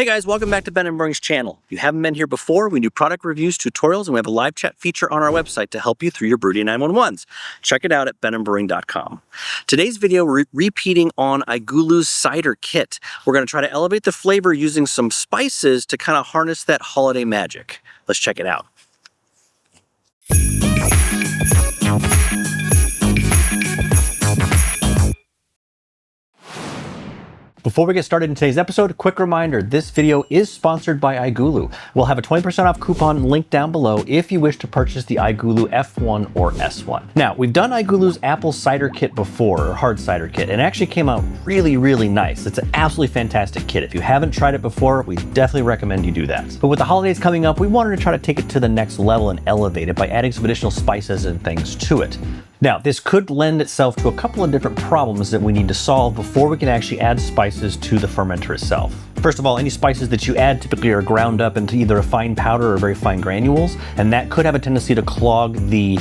Hey guys, welcome back to Ben and Brewing's channel. If you haven't been here before, we do product reviews, tutorials, and we have a live chat feature on our website to help you through your Brew 911s. Check it out at benandbrewing.com. Today's video, we're repeating on iGulu's Cider kit. We're going to try to elevate the flavor using some spices to kind of harness that holiday magic. Let's check it out. Before we get started in today's episode, a quick reminder, this video is sponsored by iGulu. We'll have a 20% off coupon linked down below if you wish to purchase the iGulu F1 or S1. Now, we've done iGulu's apple cider kit before, or hard cider kit, and it actually came out really, really nice. It's an absolutely fantastic kit. If you haven't tried it before, we definitely recommend you do that. But with the holidays coming up, we wanted to try to take it to the next level and elevate it by adding some additional spices and things to it. Now, this could lend itself to a couple of different problems that we need to solve before we can actually add spices to the fermenter itself. First of all, any spices that you add typically are ground up into either a fine powder or very fine granules, and that could have a tendency to clog the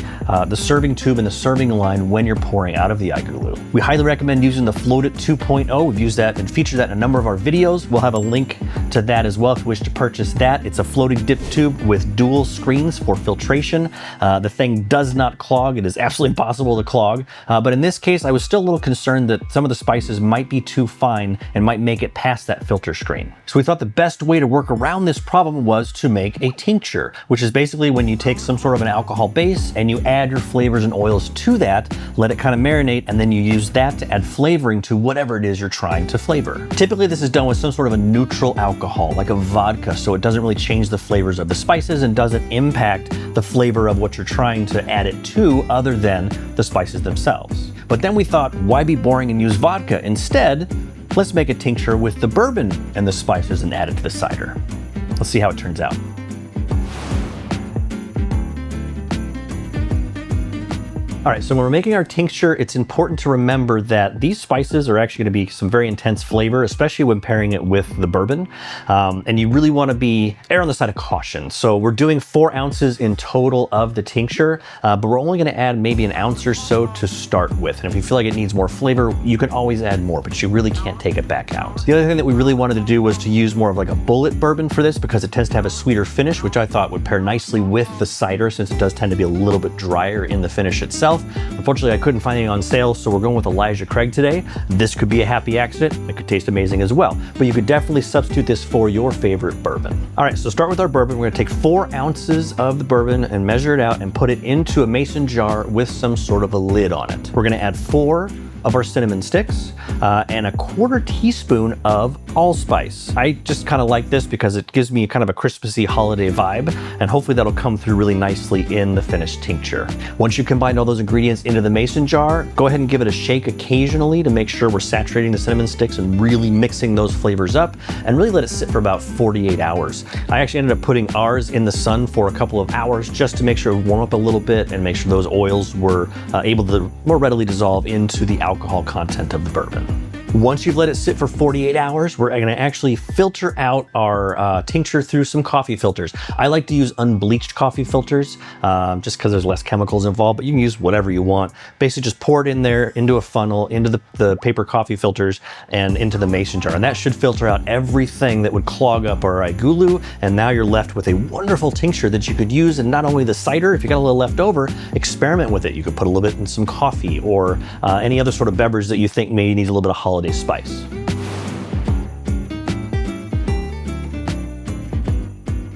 serving tube and the serving line when you're pouring out of the iGulu. We highly recommend using the FlotIT 2.0. We've used that and featured that in a number of our videos. We'll have a link to that as well if you wish to purchase that. It's a floating dip tube with dual screens for filtration. The thing does not clog. It is absolutely impossible to clog. But in this case, I was still a little concerned that some of the spices might be too fine and might make it past that filter screen. So we thought the best way to work around this problem was to make a tincture, which is basically when you take some sort of an alcohol base and you add your flavors and oils to that, let it kind of marinate, and then you use that to add flavoring to whatever it is you're trying to flavor. Typically this is done with some sort of a neutral alcohol, like a vodka, so it doesn't really change the flavors of the spices and doesn't impact the flavor of what you're trying to add it to other than the spices themselves. But then we thought, why be boring and use vodka? Instead, let's make a tincture with the bourbon and the spices and add it to the cider. Let's see how it turns out. All right, so when we're making our tincture, it's important to remember that these spices are actually going to be some very intense flavor, especially when pairing it with the bourbon. And you really want to err on the side of caution. So we're doing 4 ounces in total of the tincture, but we're only going to add maybe an ounce or so to start with. And if you feel like it needs more flavor, you can always add more, but you really can't take it back out. The other thing that we really wanted to do was to use more of like a bullet bourbon for this because it tends to have a sweeter finish, which I thought would pair nicely with the cider since it does tend to be a little bit drier in the finish itself. Unfortunately, I couldn't find any on sale, so we're going with Elijah Craig today. This could be a happy accident. It could taste amazing as well, but you could definitely substitute this for your favorite bourbon. All right, so start with our bourbon. We're gonna take 4 ounces of the bourbon and measure it out and put it into a mason jar with some sort of a lid on it. We're gonna add 4 of our cinnamon sticks and a 1/4 teaspoon of allspice. I just kind of like this because it gives me kind of a Christmassy holiday vibe, and hopefully that'll come through really nicely in the finished tincture. Once you combine all those ingredients into the mason jar, go ahead and give it a shake occasionally to make sure we're saturating the cinnamon sticks and really mixing those flavors up, and really let it sit for about 48 hours. I actually ended up putting ours in the sun for a couple of hours just to make sure it would warm up a little bit and make sure those oils were able to more readily dissolve into the alcohol content of the bourbon. Once you've let it sit for 48 hours, we're going to actually filter out our tincture through some coffee filters. I like to use unbleached coffee filters just because there's less chemicals involved, but you can use whatever you want. Basically just pour it in there into a funnel, into the paper coffee filters, and into the mason jar. And that should filter out everything that would clog up our iGulu, and now you're left with a wonderful tincture that you could use in not only the cider, if you got a little left over, experiment with it. You could put a little bit in some coffee or any other sort of beverage that you think maybe needs a little bit of holiday spice.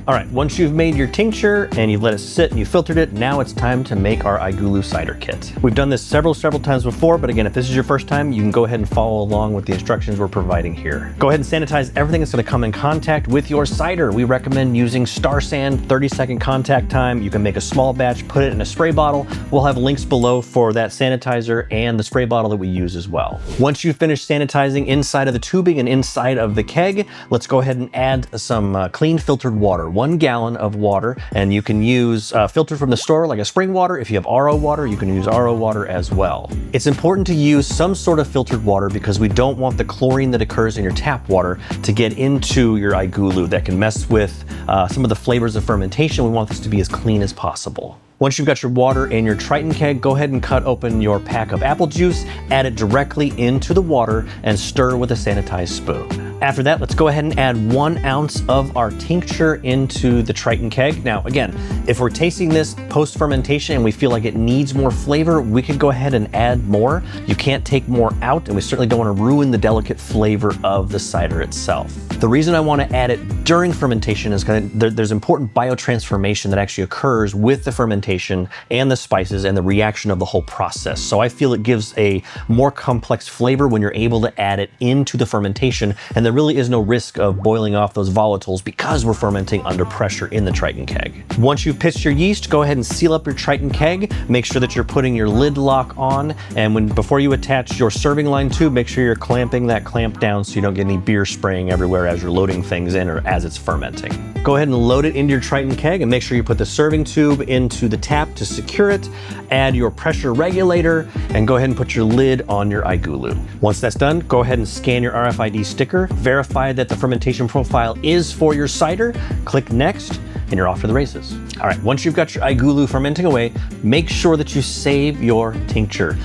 All right, once you've made your tincture and you've let it sit and you filtered it, now it's time to make our iGulu cider kit. We've done this several times before, but again, if this is your first time, you can go ahead and follow along with the instructions we're providing here. Go ahead and sanitize everything that's gonna come in contact with your cider. We recommend using StarSan 30-second contact time. You can make a small batch, put it in a spray bottle. We'll have links below for that sanitizer and the spray bottle that we use as well. Once you've finished sanitizing inside of the tubing and inside of the keg, let's go ahead and add some clean filtered water. 1 gallon of water, and you can use filtered from the store like a spring water. If you have RO water, you can use RO water as well. It's important to use some sort of filtered water because we don't want the chlorine that occurs in your tap water to get into your iGulu. That can mess with some of the flavors of fermentation. We want this to be as clean as possible. Once you've got your water in your Triton keg, go ahead and cut open your pack of apple juice, add it directly into the water, and stir with a sanitized spoon. After that, let's go ahead and add 1 ounce of our tincture into the Triton keg. Now, again, if we're tasting this post-fermentation and we feel like it needs more flavor, we could go ahead and add more. You can't take more out, and we certainly don't want to ruin the delicate flavor of the cider itself. The reason I want to add it during fermentation is because there's important biotransformation that actually occurs with the fermentation and the spices and the reaction of the whole process. So I feel it gives a more complex flavor when you're able to add it into the fermentation, and there really is no risk of boiling off those volatiles because we're fermenting under pressure in the Triton keg. Once you've pitched your yeast, go ahead and seal up your Triton keg. Make sure that you're putting your lid lock on, and before you attach your serving line tube, make sure you're clamping that clamp down so you don't get any beer spraying everywhere as you're loading things in or as it's fermenting. Go ahead and load it into your Triton keg and make sure you put the serving tube into the tap to secure it. Add your pressure regulator and go ahead and put your lid on your iGulu. Once that's done, go ahead and scan your RFID sticker, verify that the fermentation profile is for your cider, click next, and you're off to the races. All right, once you've got your iGulu fermenting away, make sure that you save your tincture.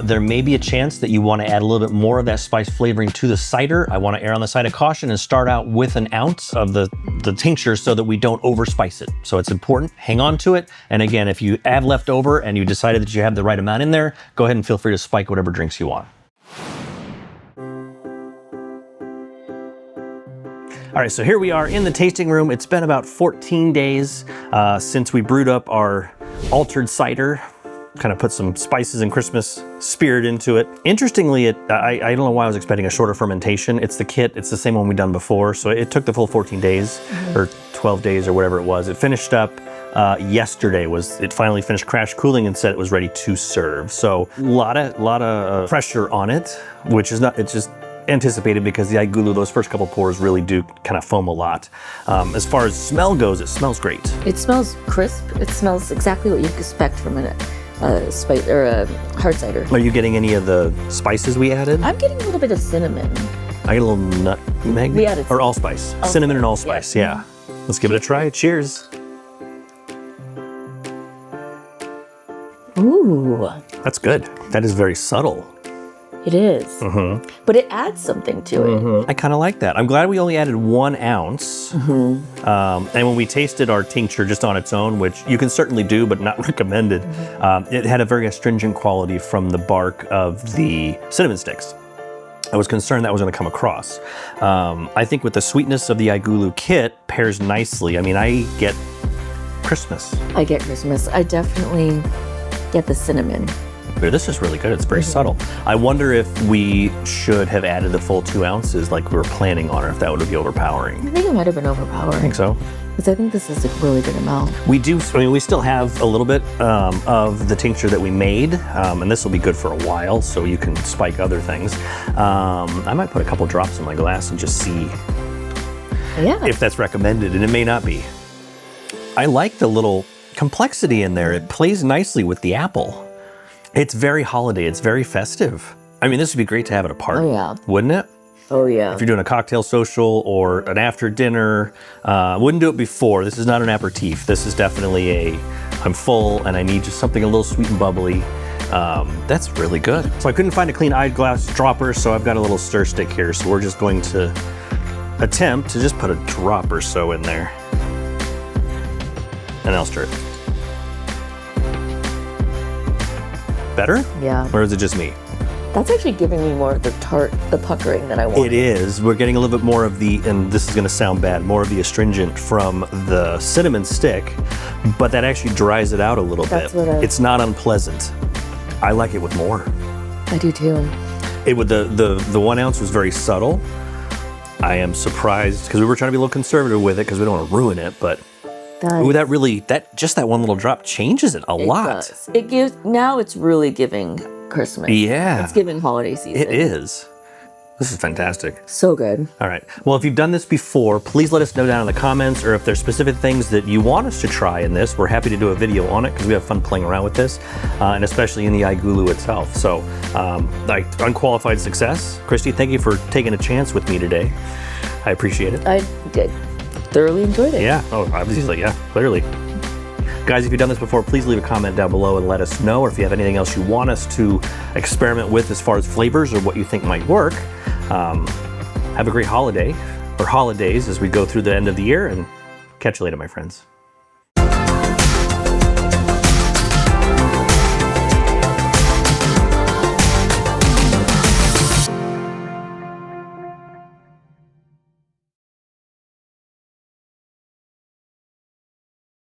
There may be a chance that you want to add a little bit more of that spice flavoring to the cider. I want to err on the side of caution and start out with 1 ounce of the tincture so that we don't overspice it. So it's important, hang on to it. And again, if you have left over and you decided that you have the right amount in there, go ahead and feel free to spike whatever drinks you want. All right, so here we are in the tasting room. It's been about 14 days since we brewed up our altered cider, kind of put some spices and Christmas spirit into it. Interestingly, I don't know why I was expecting a shorter fermentation. It's the kit, it's the same one we've done before. So it took the full 14 days or 12 days or whatever it was. It finished up yesterday. It finally finished crash cooling and said it was ready to serve. So a lot of pressure on it, which is not, it's just anticipated because the iGulu, those first couple pours really do kind of foam a lot. As far as smell goes, it smells great. It smells crisp. It smells exactly what you'd expect from a spice or a hard cider. Are you getting any of the spices we added? I'm getting a little bit of cinnamon. I get a little nutmeg. We added or allspice. Cinnamon and allspice. Yeah. Let's give it a try. Cheers. Ooh. That's good. That is very subtle. It is. But it adds something to it. I kind of like that. I'm glad we only added 1 ounce. And when we tasted our tincture just on its own, which you can certainly do, but not recommended, it had a very astringent quality from the bark of the cinnamon sticks. I was concerned that was going to come across. I think with the sweetness of the iGulu kit pairs nicely. I mean, I get Christmas. I get Christmas. I definitely get the cinnamon. This is really good. It's very subtle. I wonder if we should have added the full 2 ounces like we were planning on, or if that would be overpowering. I think it might have been overpowering. I think so. Because I think this is a really good amount. We do, I mean, we still have a little bit of the tincture that we made, and this will be good for a while, so you can spike other things. I might put a couple drops in my glass and just see if that's recommended, and it may not be. I like the little complexity in there. It plays nicely with the apple. It's very holiday, it's very festive. I mean, this would be great to have at a party, wouldn't it? Oh yeah. If you're doing a cocktail social or an after dinner, wouldn't do it before. This is not an aperitif. This is definitely I'm full and I need just something a little sweet and bubbly. That's really good. So I couldn't find a clean eyeglass dropper, so I've got a little stir stick here. So we're just going to attempt to just put a drop or so in there. And I'll stir it. Better? Yeah. Or is it just me? That's actually giving me more of the puckering that I want. It is. We're getting a little bit more of the, and this is going to sound bad, more of the astringent from the cinnamon stick, but that actually dries it out a little bit. It's not unpleasant. I like it with more. I do too. It would the 1 ounce was very subtle. I am surprised because we were trying to be a little conservative with it because we don't want to ruin it, but ooh, just that one little drop changes it a lot. Does. It gives, now it's really giving Christmas. Yeah. It's giving holiday season. It is. This is fantastic. So good. All right. Well, if you've done this before, please let us know down in the comments, or if there's specific things that you want us to try in this, we're happy to do a video on it because we have fun playing around with this, and especially in the iGulu itself. So, like unqualified success. Christy, thank you for taking a chance with me today. I appreciate it. I did. Thoroughly enjoyed it. Yeah. Oh, obviously, yeah, clearly. Guys, if you've done this before, please leave a comment down below and let us know. Or if you have anything else you want us to experiment with as far as flavors or what you think might work, Have a great holiday or holidays as we go through the end of the year, and catch you later, my friends.